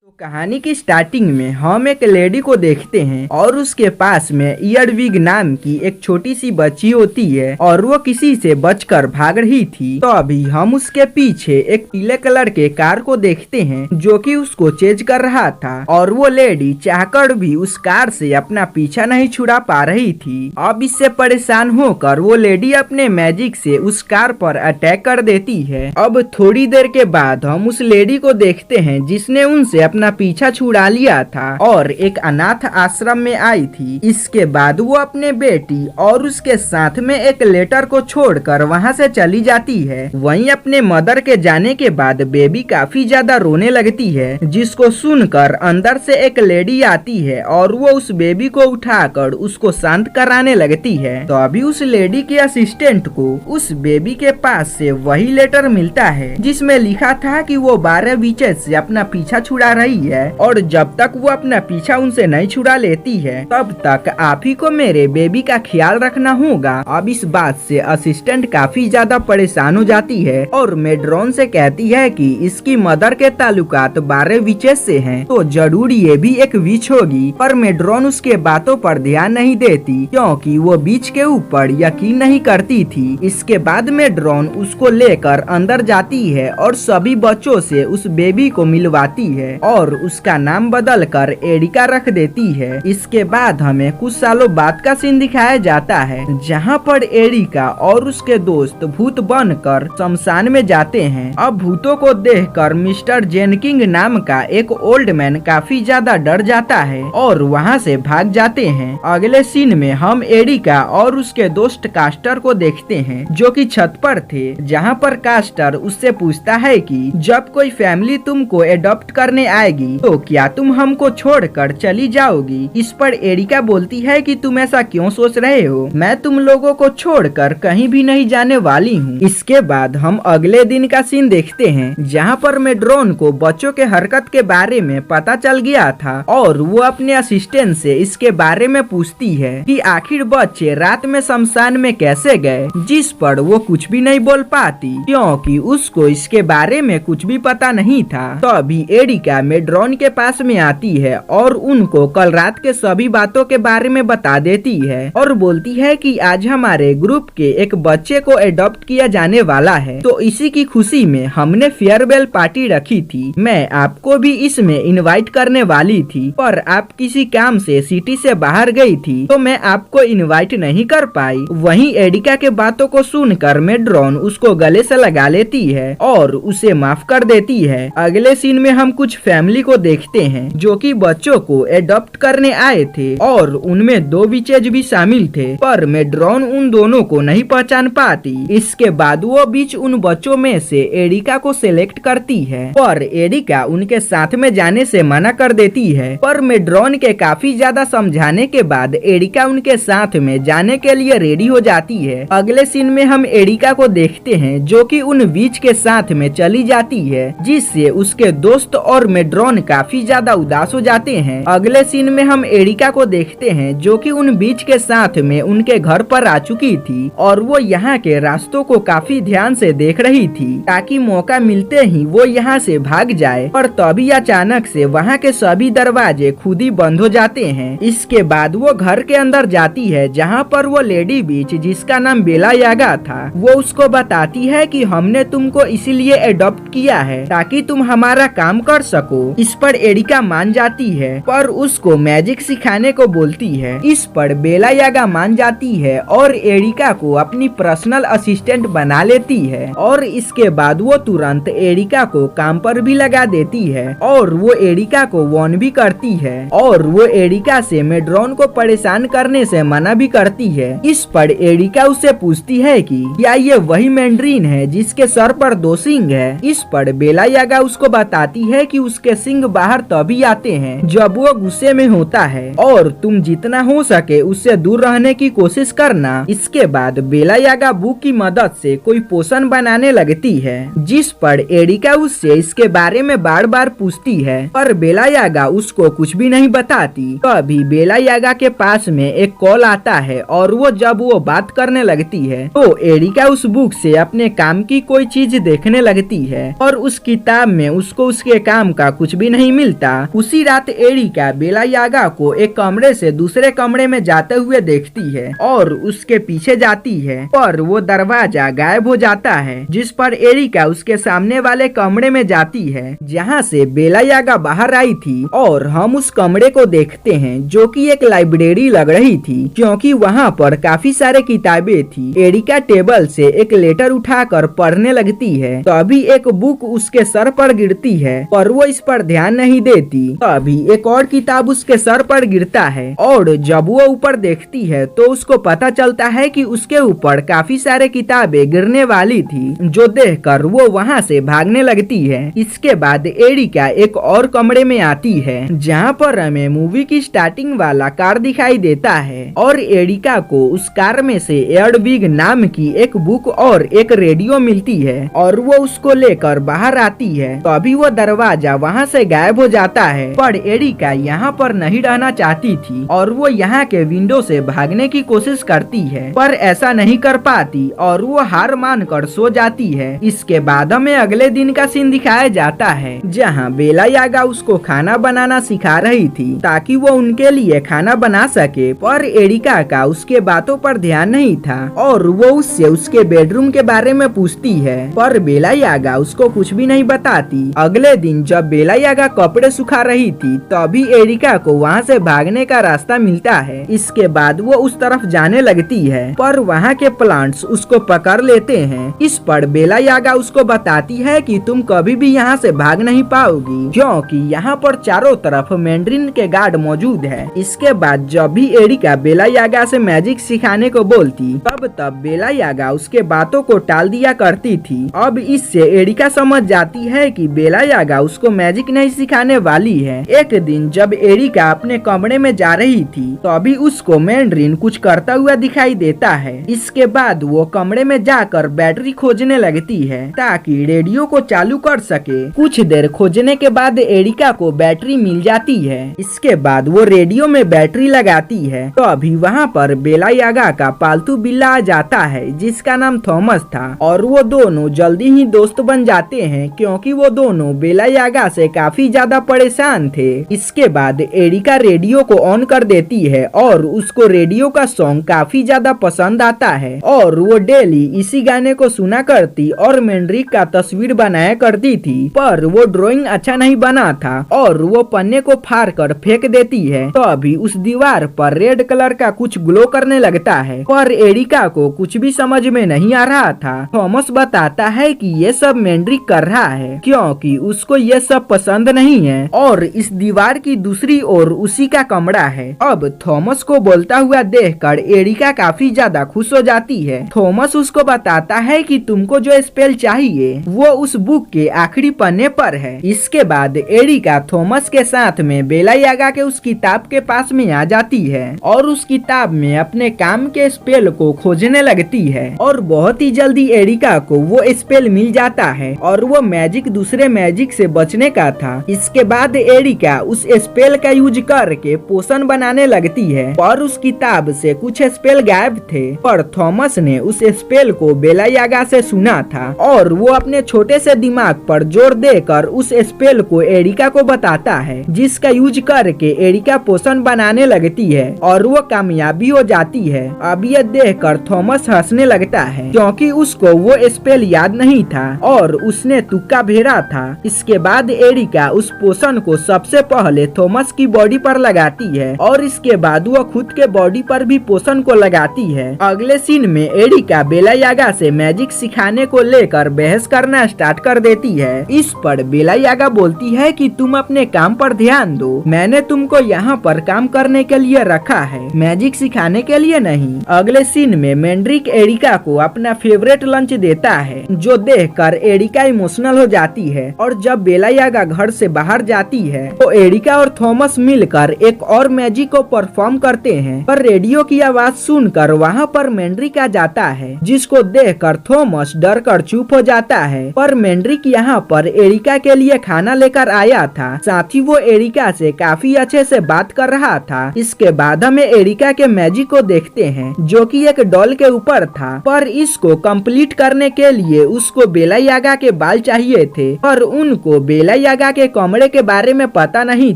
तो कहानी की स्टार्टिंग में हम एक लेडी को देखते हैं और उसके पास में ईयरविग नाम की एक छोटी सी बच्ची होती है और वो किसी से बचकर भाग रही थी। तो अभी हम उसके पीछे एक पीले कलर के कार को देखते हैं जो कि उसको चेज कर रहा था और वो लेडी चाहकर भी उस कार से अपना पीछा नहीं छुड़ा पा रही थी। अब इससे परेशान होकर वो लेडी अपने मैजिक से उस कार पर अटैक कर देती है। अब थोड़ी देर के बाद हम उस लेडी को देखते हैं जिसने उनसे अपना पीछा छुड़ा लिया था और एक अनाथ आश्रम में आई थी। इसके बाद वो अपने बेटी और उसके साथ में एक लेटर को छोड़कर वहां से चली जाती है। वहीं अपने मदर के जाने के बाद बेबी काफी ज्यादा रोने लगती है, जिसको सुनकर अंदर से एक लेडी आती है और वो उस बेबी को उठाकर उसको शांत कराने लगती है। तो अभी उस लेडी के असिस्टेंट को उस बेबी के पास से वही लेटर मिलता है जिसमें लिखा था कि वो 12 विचेस से अपना पीछा छुड़ा रही है और जब तक वो अपना पीछा उनसे नहीं छुड़ा लेती है तब तक आप ही को मेरे बेबी का ख्याल रखना होगा। अब इस बात से असिस्टेंट काफी ज्यादा परेशान हो जाती है और मेड्रॉन से कहती है कि इसकी मदर के ताल्लुकात 12 विचेस से हैं, तो जरूर ये भी एक विच होगी। पर मेड्रॉन उसके बातों पर ध्यान नहीं देती क्योंकि वो बीच के ऊपर यकीन नहीं करती थी। इसके बाद मेड्रॉन उसको लेकर अंदर जाती है और सभी बच्चों से उस बेबी को मिलवाती है और उसका नाम बदलकर एरिका रख देती है। इसके बाद हमें कुछ सालों बाद का सीन दिखाया जाता है जहां पर एरिका और उसके दोस्त भूत बनकर शमशान में जाते हैं। अब भूतों को देखकर मिस्टर जेनकिंग नाम का एक ओल्ड मैन काफी ज्यादा डर जाता है और वहां से भाग जाते हैं। अगले सीन में हम एरिका और उसके दोस्त कास्टर को देखते हैं जो कि छत पर थे, जहां पर कास्टर उससे पूछता है कि जब कोई फैमिली तुमको एडॉप्ट करने आएगी तो क्या तुम हमको छोड़कर चली जाओगी। इस पर एरिका बोलती है कि तुम ऐसा क्यों सोच रहे हो, मैं तुम लोगों को छोड़कर कहीं भी नहीं जाने वाली हूँ। इसके बाद हम अगले दिन का सीन देखते हैं जहाँ पर मेड्रॉन को बच्चों के हरकत के बारे में पता चल गया था और वो अपने असिस्टेंट से इसके बारे में पूछती है कि आखिर बच्चे रात में शमशान में कैसे गए, जिस पर वो कुछ भी नहीं बोल पाती क्योंकि उसको इसके बारे में कुछ भी पता नहीं था। तो अभी एरिका मेड्रॉन के पास में आती है और उनको कल रात के सभी बातों के बारे में बता देती है और बोलती है कि आज हमारे ग्रुप के एक बच्चे को एडॉप्ट किया जाने वाला है, तो इसी की खुशी में हमने फेयरवेल पार्टी रखी थी। मैं आपको भी इसमें इनवाइट करने वाली थी पर आप किसी काम से सिटी से बाहर गई थी तो मैं आपको इनवाइट नहीं कर पाई। वहीं एरिका के बातों को सुनकर मेड्रॉन उसको गले से लगा लेती है और उसे माफ कर देती है। अगले सीन में हम कुछ फैमिली को देखते हैं जो कि बच्चों को एडॉप्ट करने आए थे और उनमें 2 विचेज भी शामिल थे, पर मेड्रॉन उन दोनों को नहीं पहचान पाती। इसके बाद वो बीच उन बच्चों में से एरिका को सिलेक्ट करती है पर एरिका उनके साथ में जाने से मना कर देती है। पर मेड्रॉन के काफी ज्यादा समझाने के बाद एरिका उनके साथ में जाने के लिए रेडी हो जाती है। अगले सीन में हम एरिका को देखते हैं जो कि उन विच के साथ में चली जाती है, जिससे उसके दोस्त और मेड्रॉन काफी ज्यादा उदास हो जाते हैं। अगले सीन में हम एरिका को देखते हैं जो कि उन बीच के साथ में उनके घर पर आ चुकी थी और वो यहाँ के रास्तों को काफी ध्यान से देख रही थी ताकि मौका मिलते ही वो यहाँ से भाग जाए। पर तभी अचानक से वहाँ के सभी दरवाजे खुद ही बंद हो जाते हैं। इसके बाद वो घर के अंदर जाती है जहाँ पर वो लेडी बीच जिसका नाम बेला यागा था वो उसको बताती है कि हमने तुमको इसीलिए एडॉप्ट किया है ताकि तुम हमारा काम कर सको। इस पर एरिका मान जाती है पर उसको मैजिक सिखाने को बोलती है। इस पर बेला यागा मान जाती है और एरिका को अपनी पर्सनल असिस्टेंट बना लेती है और इसके बाद वो तुरंत एरिका को काम पर भी लगा देती है और वो एरिका को वॉर्न भी करती है और वो एरिका से मेड्रॉन को परेशान करने से मना भी करती है। इस पर एरिका उससे पूछती है कि क्या ये वही मैंड्रीन है जिसके सर पर 2 सींग है। इस पर बेला यागा उसको बताती है कि उसके सींग बाहर तभी आते हैं जब वो गुस्से में होता है और तुम जितना हो सके उससे दूर रहने की कोशिश करना। इसके बाद बेला यागा बुक की मदद से कोई पोशन बनाने लगती है, जिस पर एरिका उससे इसके बारे में बार बार पूछती है पर बेला यागा उसको कुछ भी नहीं बताती। तो अभी बेला यागा के पास में एक कॉल आता है और वो जब वो बात करने लगती है तो एरिका उस बुक से अपने काम की कोई चीज देखने लगती है और उस किताब में उसको उसके काम का कुछ भी नहीं मिलता। उसी रात एरिका बेला यागा को एक कमरे से दूसरे कमरे में जाते हुए देखती है और उसके पीछे जाती है, पर वो दरवाजा गायब हो जाता है, जिस पर एरिका उसके सामने वाले कमरे में जाती है जहाँ से बेला यागा बाहर आई थी। और हम उस कमरे को देखते हैं जो कि एक लाइब्रेरी लग रही थी, क्योंकि वहाँ पर काफी सारे किताबें थी। एरिका टेबल से एक लेटर उठाकर पढ़ने लगती है, तभी एक बुक उसके सर पर गिरती है, पर वो इस पर ध्यान नहीं देती। तभी एक और किताब उसके सर पर गिरता है और जब वो ऊपर देखती है तो उसको पता चलता है कि उसके ऊपर काफी सारे किताबें गिरने वाली थी, जो देखकर वो वहाँ से भागने लगती है। इसके बाद एरिका एक और कमरे में आती है जहाँ पर हमें मूवी की स्टार्टिंग वाला कार दिखाई देता है और एरिका को उस कार में से एयरविग नाम की एक बुक और एक रेडियो मिलती है और वो उसको लेकर बाहर आती है। तो अभी वो दरवाजा वहाँ से गायब हो जाता है, पर एरिका यहाँ पर नहीं रहना चाहती थी और वो यहाँ के विंडो से भागने की कोशिश करती है, पर ऐसा नहीं कर पाती और वो हार मान कर सो जाती है। इसके बाद हमें अगले दिन का सीन दिखाया जाता है जहाँ बेला यागा उसको खाना बनाना सिखा रही थी ताकि वो उनके लिए खाना बना सके, पर एरिका का उसके बातों पर ध्यान नहीं था और वो उससे उसके बेडरूम के बारे में पूछती है, पर बेला यागा उसको कुछ भी नहीं बताती। अगले दिन जब बेला यागा कपड़े सुखा रही थी तभी एरिका को वहाँ से भागने का रास्ता मिलता है। इसके बाद वो उस तरफ जाने लगती है, पर वहाँ के प्लांट्स उसको पकड़ लेते हैं। इस पर बेला यागा उसको बताती है कि तुम कभी भी यहाँ से भाग नहीं पाओगी, क्योंकि यहाँ पर चारों तरफ मैंड्रिन के गार्ड मौजूद है। इसके बाद जब भी एरिका बेला यागा से मैजिक सिखाने को बोलती तब बेला यागा उसके बातों को टाल दिया करती थी। अब इससे एरिका समझ जाती है कि बेला यागा उसको मैजिक नहीं सिखाने वाली है। एक दिन जब एरिका अपने कमरे में जा रही थी तभी उसको मैंड्रिन कुछ करता हुआ दिखाई देता है। इसके बाद वो कमरे में जाकर बैटरी खोजने लगती है ताकि रेडियो को चालू कर सके। कुछ देर खोजने के बाद एरिका को बैटरी मिल जाती है। इसके बाद वो रेडियो में बैटरी लगाती है तो अभी वहाँ पर बेला यागा का पालतू बिल्ला आ जाता है जिसका नाम थॉमस था और वो दोनों जल्दी ही दोस्त बन जाते हैं, क्योंकि वो दोनों बेला यागा से काफी ज्यादा परेशान थे। इसके बाद एरिका रेडियो को ऑन कर देती है और उसको रेडियो का सॉन्ग काफी ज्यादा पसंद आता है और वो डेली इसी गाने को सुना करती और मैंड्रिक का तस्वीर बनाया करती थी, पर वो ड्राइंग अच्छा नहीं बना था और वो पन्ने को फाड़ कर फेंक देती है। तो अभी उस दीवार पर रेड कलर का कुछ ग्लो करने लगता है, पर एरिका को कुछ भी समझ में नहीं आ रहा था। थॉमस बताता है कि ये सब मैंड्रिक कर रहा है क्योंकि उसको ये सब पसंद नहीं है और इस दीवार की दूसरी ओर उसी का कमरा है। अब थॉमस को बोलता हुआ देखकर एरिका काफी ज्यादा खुश हो जाती है। थॉमस उसको बताता है कि तुमको जो स्पेल चाहिए वो उस बुक के आखिरी पन्ने पर है। इसके बाद एरिका थॉमस के साथ में बेला यागा के उस किताब के पास में आ जाती है और उस किताब में अपने काम के स्पेल को खोजने लगती है और बहुत ही जल्दी एरिका को वो स्पेल मिल जाता है और वो मैजिक दूसरे मैजिक से बचने का था। इसके बाद एरिका उस स्पेल का यूज करके पोशन बनाने लगती है और उस किताब से कुछ स्पेल गायब थे, पर थॉमस ने उस स्पेल को बेला यागा से सुना था और वो अपने छोटे से दिमाग पर जोर देकर उस स्पेल को एरिका को बताता है, जिसका यूज करके एरिका पोशन बनाने लगती है और वो कामयाबी हो जाती है। अब ये देखकर थॉमस हंसने लगता है क्योंकि उसको वो स्पेल याद नहीं था और उसने तुक्का भेड़ा था। इसके बाद एरिका उस पोशन को सबसे पहले थॉमस की बॉडी पर लगाती है और इसके बाद वो खुद के बॉडी पर भी पोशन को लगाती है। अगले सीन में एरिका बेला यागा से मैजिक सिखाने को लेकर बहस करना स्टार्ट कर देती है। इस पर बेला यागा बोलती है कि तुम अपने काम पर ध्यान दो, मैंने तुमको यहाँ पर काम करने के लिए रखा है, मैजिक सिखाने के लिए नहीं। अगले सीन में मैंड्रिक एरिका को अपना फेवरेट लंच देता है, जो देखकर एरिका इमोशनल हो जाती है और जब बेला यागा घर से बाहर जाती है तो एरिका और थॉमस मिलकर एक और मैजिक को परफॉर्म करते हैं, पर रेडियो की आवाज सुनकर वहाँ पर मैंड्रिक आ जाता है, जिसको देखकर थॉमस डर कर चुप हो जाता है। पर मैंड्रिक यहाँ पर एरिका के लिए खाना लेकर आया था, साथ ही वो एरिका से काफी अच्छे से बात कर रहा था। इसके बाद हमें एरिका के मैजिक को देखते हैं जो कि एक डॉल के ऊपर था, पर इसको कंप्लीट करने के लिए उसको बेला यागा के बाल चाहिए थे, पर उनको बेला यागा के कमरे के बारे में पता नहीं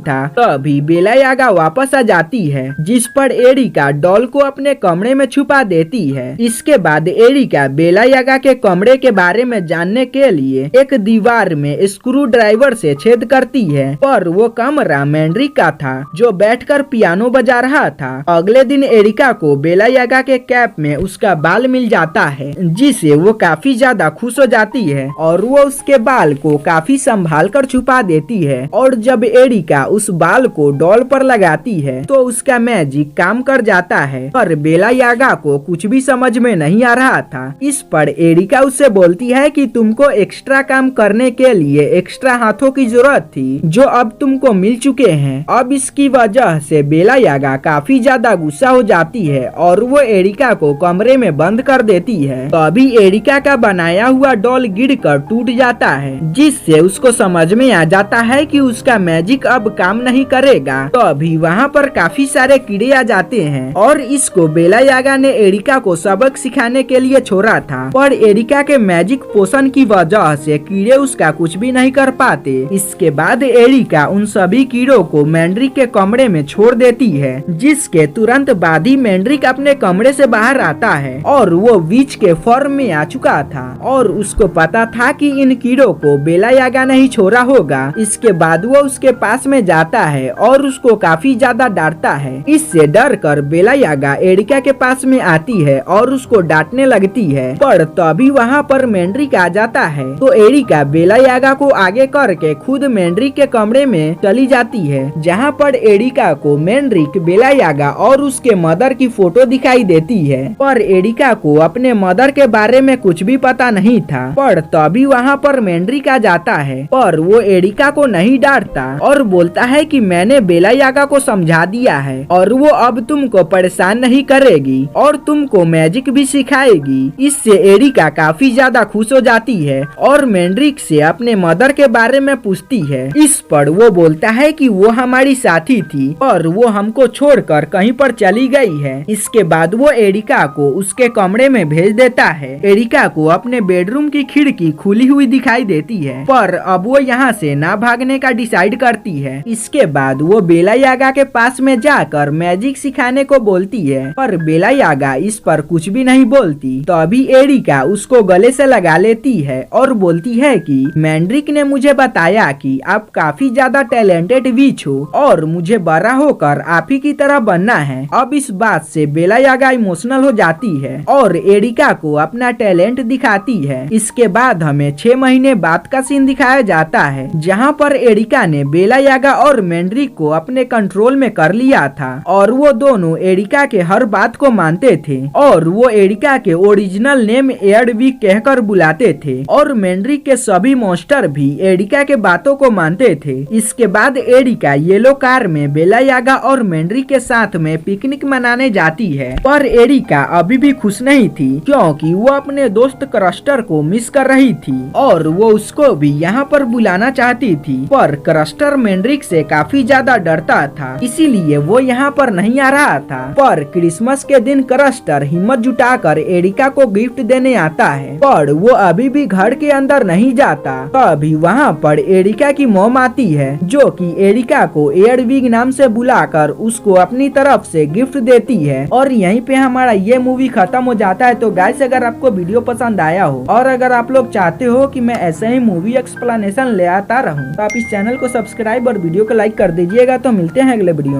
था, तभी बेला यागा वापस आ जाती है, जिस पर एरिका डॉल को अपने कमरे में छुपा देती है। इसके बाद एरिका बेला यागा के कमरे के बारे में जानने के लिए एक दीवार में स्क्रू ड्राइवर से छेद करती है, पर वो कमरा मैंड्रिक का था जो बैठकर पियानो बजा रहा था। अगले दिन एरिका को बेला यागा के कैप में उसका बाल मिल जाता है, जिसे वो काफी ज्यादा खुश हो जाती है और वो उसके बाल को काफी संभाल कर छुपा देती है। और जब एरिका उस बाल को डॉल पर लगाती है तो उसका मैजिक काम कर जाता है, पर बेला यागा को कुछ भी समझ में नहीं आ रहा था। इस पर एरिका उससे बोलती है कि तुमको एक्स्ट्रा काम करने के लिए एक्स्ट्रा हाथों की जरूरत थी, जो अब तुमको मिल चुके हैं। अब इसकी वजह से बेला यागा काफी ज्यादा गुस्सा हो जाती है और वो एरिका को कमरे में बंद कर देती है। तो अभी एरिका का बनाया हुआ डॉल गिरकर टूट जाता है, जिससे उसको समझ में आ जाता है कि उसका मैजिक अब काम नहीं करेगा। तो अभी वहाँ पर काफी सारे कीड़े आ जाते हैं और इसको बेला यागा ने एरिका को सबक सिखाने के लिए छोड़ा था, पर एरिका के मैजिक पोशन की वजह से कीड़े उसका कुछ भी नहीं कर पाते। इसके बाद एरिका उन सभी कीड़ों को मैंड्रिक के कमरे में छोड़ देती है, जिसके तुरंत बाद ही मैंड्रिक अपने कमरे से बाहर आता है और वो विच के फॉर्म में आ चुका था और उसको पता था कि इन कीड़ों को बेला यागा नहीं छोड़ा होगा। इसके बाद वो उसके पास में जाता है और उसको काफी ज्यादा डांटता है। इससे डर कर बेला यागा एरिका के पास में आती है और उसको डांटने लगती है, पर तभी वहाँ पर मैंड्रिक आ जाता है। तो एरिका बेला यागा को आगे करके खुद मैंड्रिक के कमरे में चली जाती है, जहाँ पर एरिका को मैंड्रिक, बेला यागा और उसके मदर की फोटो दिखाई देती है। पर एरिका को अपने मदर के बारे में कुछ भी पता नहीं था, पर तभी वहाँ पर मैंड्रिक आ जाता है, पर वो एरिका को नहीं डांटता और बोलता है कि मैंने बेला यागा को समझा दिया है और वो अब तुमको परेशान नहीं करेगी और तुमको मैजिक भी सिखाएगी। इससे एरिका काफी ज्यादा खुश हो जाती है और मैंड्रिक से अपने मदर के बारे में पूछती है। इस पर वो बोलता है कि वो हमारी साथी थी और वो हमको छोड़कर कहीं पर चली गई है। इसके बाद वो एरिका को उसके कमरे में भेज देता है। एरिका को अपने बेडरूम की खिड़की खुली हुई दिखाई देती है, पर अब वो यहाँ से ना भागने का डिसाइड करती है। इसके बाद वो बेला यागा के पास में जाकर मैजिक सिखाने को बोलती है, पर बेला यागा इस पर कुछ भी नहीं बोलती। तो अभी एरिका उसको गले से लगा लेती है और बोलती है कि मैंड्रिक ने मुझे बताया कि आप काफी ज्यादा टैलेंटेड विच हो और मुझे बड़ा होकर आप ही की तरह बनना है। अब इस बात से बेला यागा इमोशनल हो जाती है और एरिका को अपना टैलेंट दिखाती है। इसके बाद हमें 6 महीने बाद का सीन दिखाया जाता है, जहाँ पर एरिका ने बेला यागा और मैंड्रिक को अपने कंट्रोल में कर लिया था और वो दोनों एरिका के हर बात को मानते थे और वो एरिका के ओरिजिनल नेम एयरविक कहकर बुलाते थे और मैंड्रिक के सभी मॉन्स्टर भी एरिका के बातों को मानते थे। इसके बाद एरिका येलो कार में बेला यागा और मैंड्रिक के साथ में पिकनिक मनाने जाती है, पर एरिका अभी भी खुश नहीं थी क्योंकि वो अपने दोस्त क्रस्टर को मिस कर रही थी और वो उसको भी यहाँ पर बुलाना चाहती थी, पर क्रस्टर मैंड्रिक से काफी ज्यादा डरता था, इसीलिए वो यहाँ पर नहीं आ रहा था। पर क्रिसमस के दिन क्रस्टर हिम्मत जुटाकर एरिका को गिफ्ट देने आता है, पर वो अभी भी घर के अंदर नहीं जाता। तभी वहाँ पर एरिका की मॉम आती है, जो कि एरिका को एयरविग नाम से बुलाकर उसको अपनी तरफ से गिफ्ट देती है। और यहीं पे हमारा ये मूवी खत्म हो जाता है। तो गाइस, अगर आपको वीडियो पसंद आया हो और अगर आप लोग चाहते हो कि मैं ऐसे ही मूवी एक्सप्लेनेशन ले आता रहूं, तो आप इस चैनल को सब्सक्राइब और वीडियो को लाइक कर दीजिएगा। तो मिलते हैं अगले वीडियो।